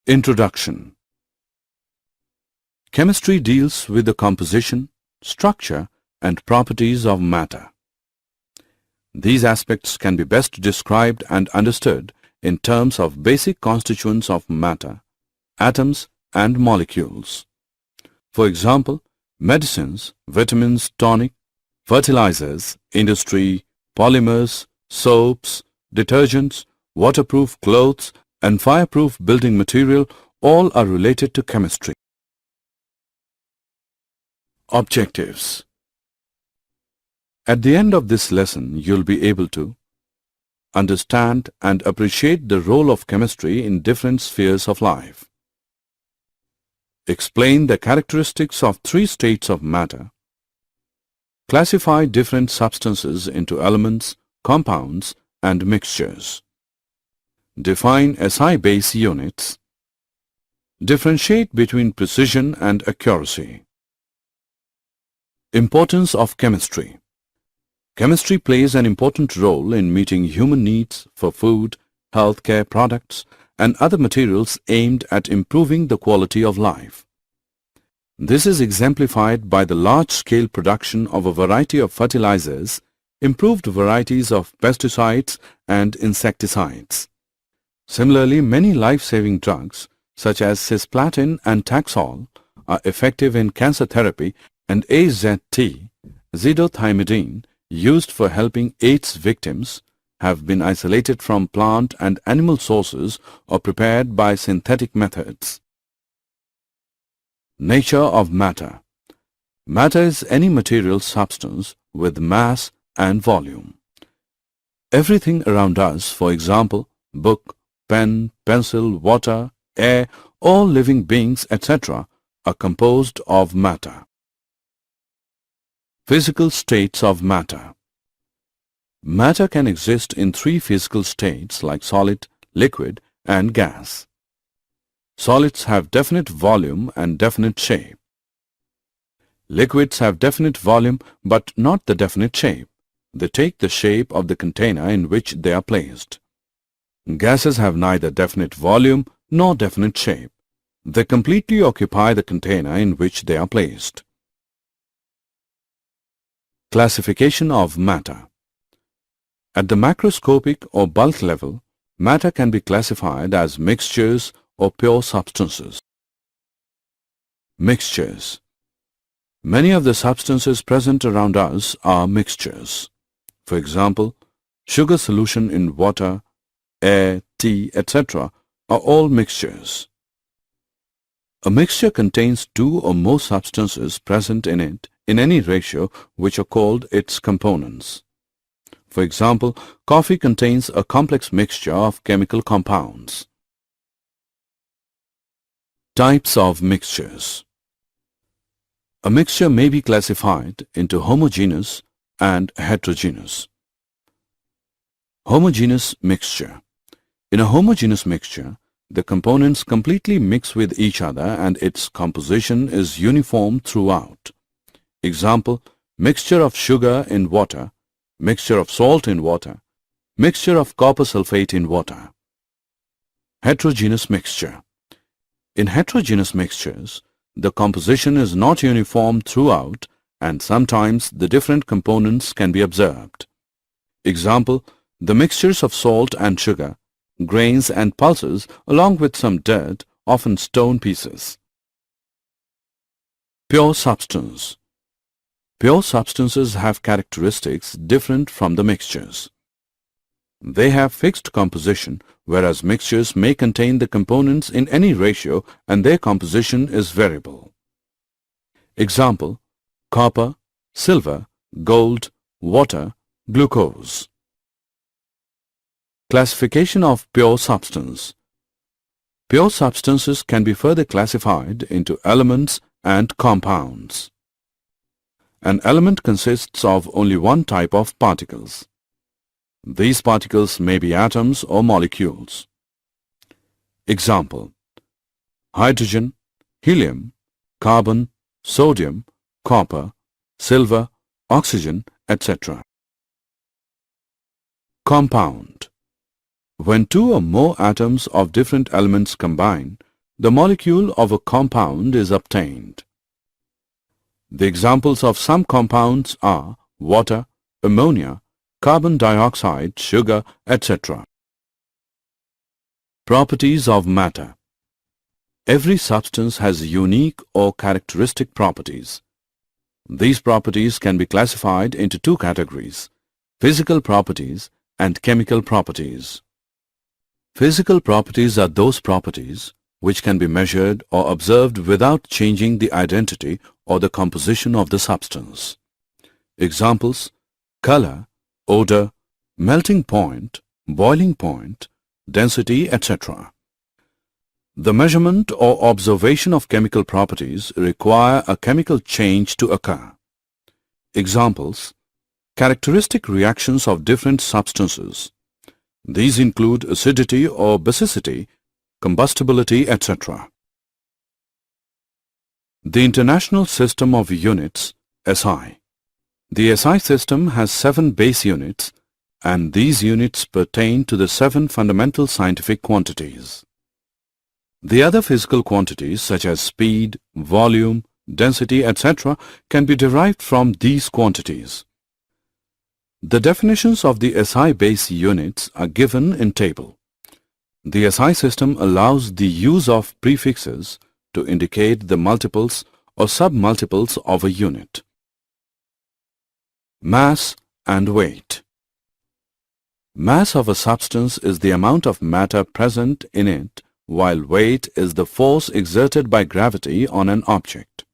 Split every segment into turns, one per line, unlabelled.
Introduction. Chemistry deals with the composition, structure, and properties of matter. These aspects can be best described and understood in terms of basic constituents of matter, atoms, and molecules. For example, medicines, vitamins, tonic, fertilizers, industry, polymers, soaps, detergents, waterproof clothes, and fireproof building material all are related to chemistry. Objectives. At the end of this lesson, you'll be able to understand and appreciate the role of chemistry in different spheres of life. Explain the characteristics of three states of matter. Classify different substances into elements, compounds, and mixtures. Define SI base units. Differentiate between precision and accuracy. Importance of chemistry. Chemistry plays an important role in meeting human needs for food, healthcare products, and other materials aimed at improving the quality of life. This is exemplified by the large-scale production of a variety of fertilizers, improved varieties of pesticides and insecticides. Similarly, many life-saving drugs such as cisplatin and Taxol are effective in cancer therapy, and AZT, zidothiamidine, used for helping AIDS victims, have been isolated from plant and animal sources or prepared by synthetic methods. Nature of matter. Matter is any material substance with mass and volume. Everything around us, for example, book, pen, pencil, water, air, all living beings, etc., are composed of matter. Physical states of matter. Matter can exist in three physical states like solid, liquid, and gas. Solids have definite volume and definite shape. Liquids have definite volume but not the definite shape. They take the shape of the container in which they are placed. Gases have neither definite volume nor definite shape. They completely occupy the container in which they are placed. Classification of matter. At the macroscopic or bulk level, matter can be classified as mixtures or pure substances. Mixtures. Many of the substances present around us are mixtures. For example, sugar solution in water, air, tea, etc. are all mixtures. A mixture contains two or more substances present in it in any ratio which are called its components. For example, coffee contains a complex mixture of chemical compounds. Types of mixtures. A mixture may be classified into homogeneous and heterogeneous. Homogeneous mixture. In a homogeneous mixture, the components completely mix with each other and its composition is uniform throughout. Example, mixture of sugar in water, mixture of salt in water, mixture of copper sulfate in water. Heterogeneous mixture. In heterogeneous mixtures, the composition is not uniform throughout and sometimes the different components can be observed. Example, the mixtures of salt and sugar, grains and pulses along with some dirt, often stone pieces. Pure substance. Pure substances have characteristics different from the mixtures. They have fixed composition, whereas mixtures may contain the components in any ratio and their composition is variable. Example, copper, silver, gold, water, glucose. Classification of pure substance. Pure substances can be further classified into elements and compounds. An element consists of only one type of particles. These particles may be atoms or molecules. Example, hydrogen, helium, carbon, sodium, copper, silver, oxygen, etc. Compound. When two or more atoms of different elements combine, the molecule of a compound is obtained. The examples of some compounds are water, ammonia, carbon dioxide, sugar, etc. Properties of matter. Every substance has unique or characteristic properties. These properties can be classified into two categories: physical properties and chemical properties. Physical properties are those properties which can be measured or observed without changing the identity or the composition of the substance. Examples: color, odor, melting point, boiling point, density, etc. The measurement or observation of chemical properties require a chemical change to occur. Examples: characteristic reactions of different substances. These include acidity or basicity, combustibility, etc. The International System of Units, SI. The SI system has 7 base units, and these units pertain to the 7 fundamental scientific quantities. The other physical quantities such as speed, volume, density, etc. can be derived from these quantities. The definitions of the SI base units are given in table. The SI system allows the use of prefixes to indicate the multiples or sub-multiples of a unit. Mass and weight. Mass of a substance is the amount of matter present in it, while weight is the force exerted by gravity on an object.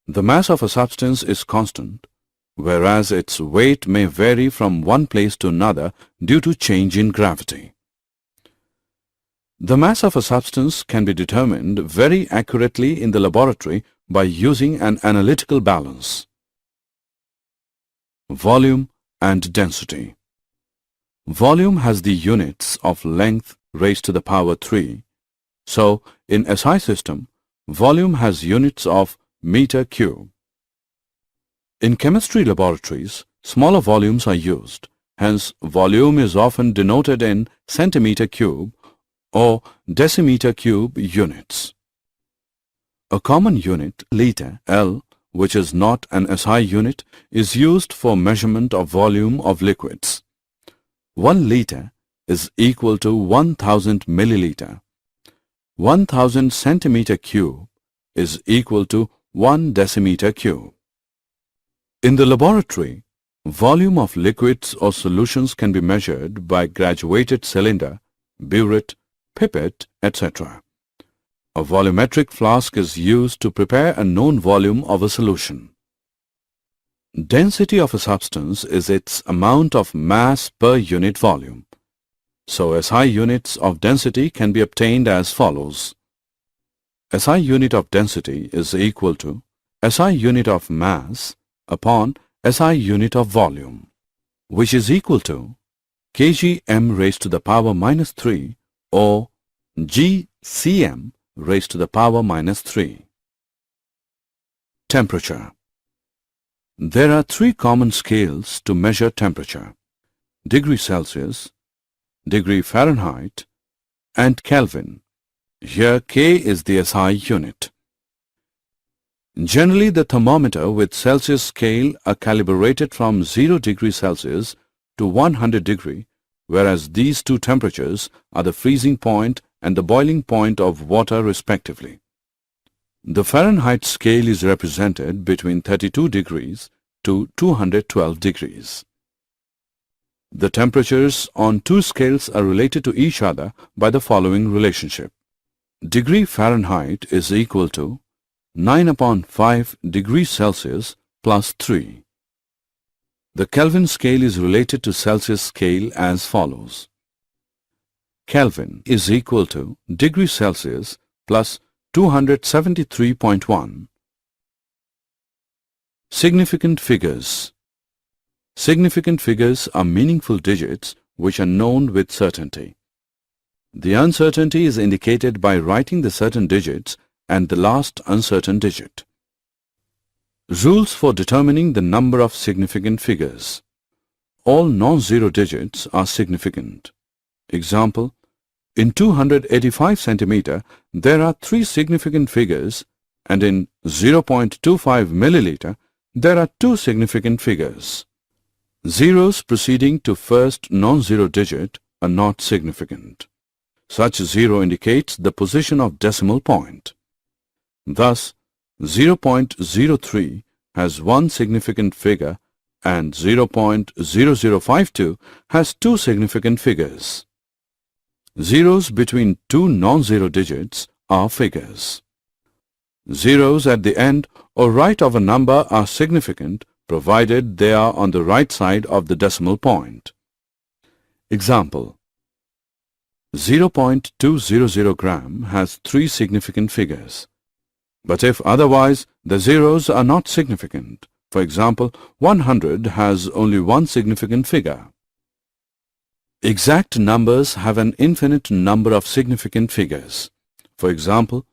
The mass of a substance is constant, whereas its weight may vary from one place to another due to change in gravity. The mass of a substance can be determined very accurately in the laboratory by using an analytical balance. Volume and density. Volume has the units of length raised to the power 3. So, in SI system, volume has units of meter cube. In chemistry laboratories, smaller volumes are used. Hence, volume is often denoted in centimeter cube or decimeter cube units. A common unit, liter, L, which is not an SI unit, is used for measurement of volume of liquids. 1 liter is equal to 1000 milliliter. 1000 centimeter cube is equal to 1 decimeter cube. In the laboratory, volume of liquids or solutions can be measured by graduated cylinder, burette, pipette, etc. A volumetric flask is used to prepare a known volume of a solution. Density of a substance is its amount of mass per unit volume. So SI units of density can be obtained as follows. SI unit of density is equal to SI unit of mass upon SI unit of volume, which is equal to kgm raised to the power minus 3 or gcm raised to the power minus 3. Temperature. There are 3 common scales to measure temperature: degree Celsius, degree Fahrenheit, and Kelvin. Here K is the SI unit. Generally, the thermometer with Celsius scale are calibrated from 0 degree Celsius to 100 degree, whereas these two temperatures are the freezing point and the boiling point of water respectively. The Fahrenheit scale is represented between 32 degrees to 212 degrees. The temperatures on two scales are related to each other by the following relationship. Degree Fahrenheit is equal to 9/5 degrees Celsius plus 3. The Kelvin scale is related to Celsius scale as follows. Kelvin is equal to degree Celsius plus 273.1. Significant figures. Significant figures are meaningful digits which are known with certainty. The uncertainty is indicated by writing the certain digits and the last uncertain digit. Rules for determining the number of significant figures. All non-zero digits are significant. Example, In 285 centimeter, there are 3 significant figures, and in 0.25 milliliter, there are 2 significant figures. Zeros preceding to first non-zero digit are not significant. Such zero indicates the position of decimal point. Thus, 0.03 has 1 significant figure and 0.0052 has 2 significant figures. Zeros between 2 non-zero digits are figures. Zeros at the end or right of a number are significant provided they are on the right side of the decimal point. Example: 0.200 gram has 3 significant figures. But if otherwise, the zeros are not significant. For example, 100 has only 1 significant figure. Exact numbers have an infinite number of significant figures. For example,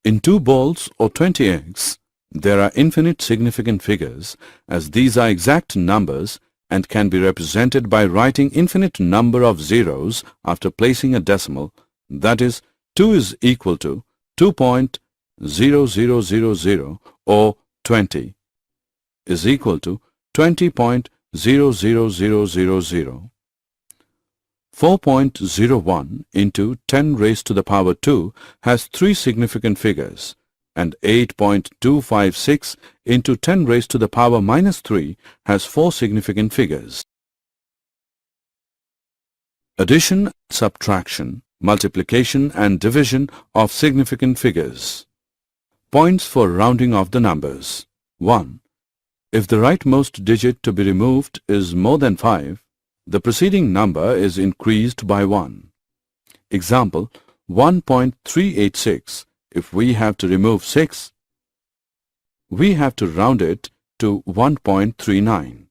in 2 balls or 20 eggs, there are infinite significant figures, as these are exact numbers and can be represented by writing infinite number of zeros after placing a decimal, that is, 2 is equal to 2.0000 or 20 is equal to 20.00000. 4.01 into 10 raised to the power 2 has 3 significant figures, and 8.256 into 10 raised to the power minus 3 has 4 significant figures. Addition, subtraction, multiplication and division of significant figures. Points for rounding of the numbers. 1. If the rightmost digit to be removed is more than 5, the preceding number is increased by 1. Example, 1.386. If we have to remove 6, we have to round it to 1.39.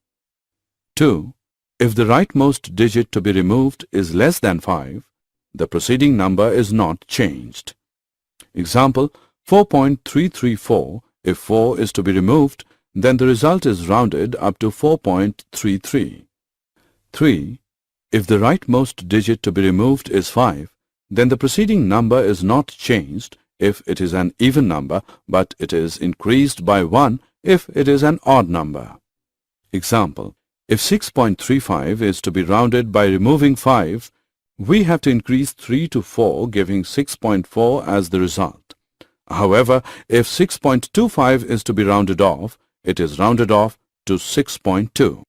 2. If the rightmost digit to be removed is less than 5, the preceding number is not changed. Example, 4.334. If 4 is to be removed, then the result is rounded up to 4.33. 3. If the rightmost digit to be removed is 5, then the preceding number is not changed if it is an even number, but it is increased by 1 if it is an odd number. Example, if 6.35 is to be rounded by removing 5, we have to increase 3 to 4, giving 6.4 as the result. However, if 6.25 is to be rounded off, it is rounded off to 6.2.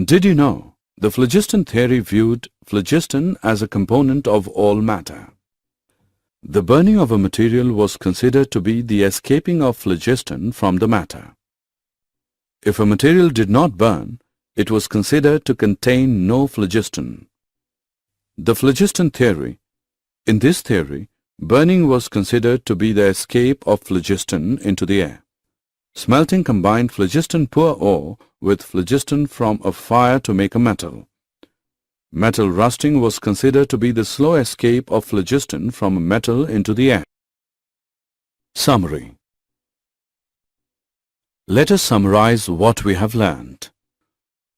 Did you know the phlogiston theory viewed phlogiston as a component of all matter? The burning of a material was considered to be the escaping of phlogiston from the matter. If a material did not burn, it was considered to contain no phlogiston. The phlogiston theory. In this theory, burning was considered to be the escape of phlogiston into the air. Smelting combined phlogiston-poor ore with phlogiston from a fire to make a metal. Metal rusting was considered to be the slow escape of phlogiston from a metal into the air. Summary. Let us summarize what we have learned.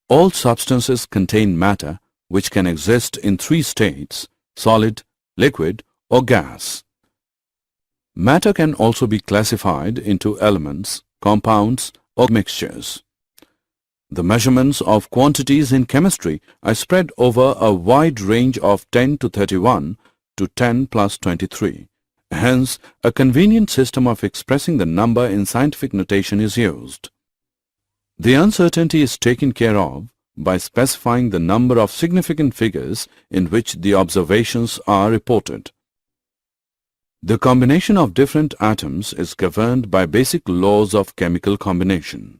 All substances contain matter which can exist in 3 states: solid, liquid, or gas. Matter can also be classified into elements, compounds, or mixtures. The measurements of quantities in chemistry are spread over a wide range of 10 to 31 to 10 plus 23. Hence, a convenient system of expressing the number in scientific notation is used. The uncertainty is taken care of by specifying the number of significant figures in which the observations are reported. The combination of different atoms is governed by basic laws of chemical combination.